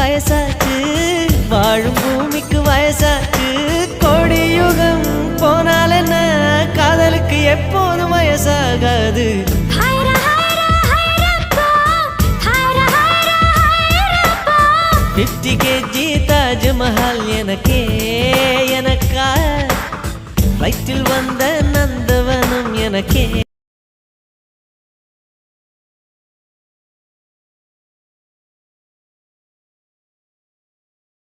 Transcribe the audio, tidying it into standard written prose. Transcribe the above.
வயசாச்சு, வாழும் பூமிக்கு வயசாச்சு. கோடி யுகம் போனால் என்ன, காதலுக்கு எப்போதும் வயசாகாது. 50 kg தாஜ்மஹால் எனக்கே எனக்கா, வயிற்றில் வந்த நந்தவனம் எனக்கே.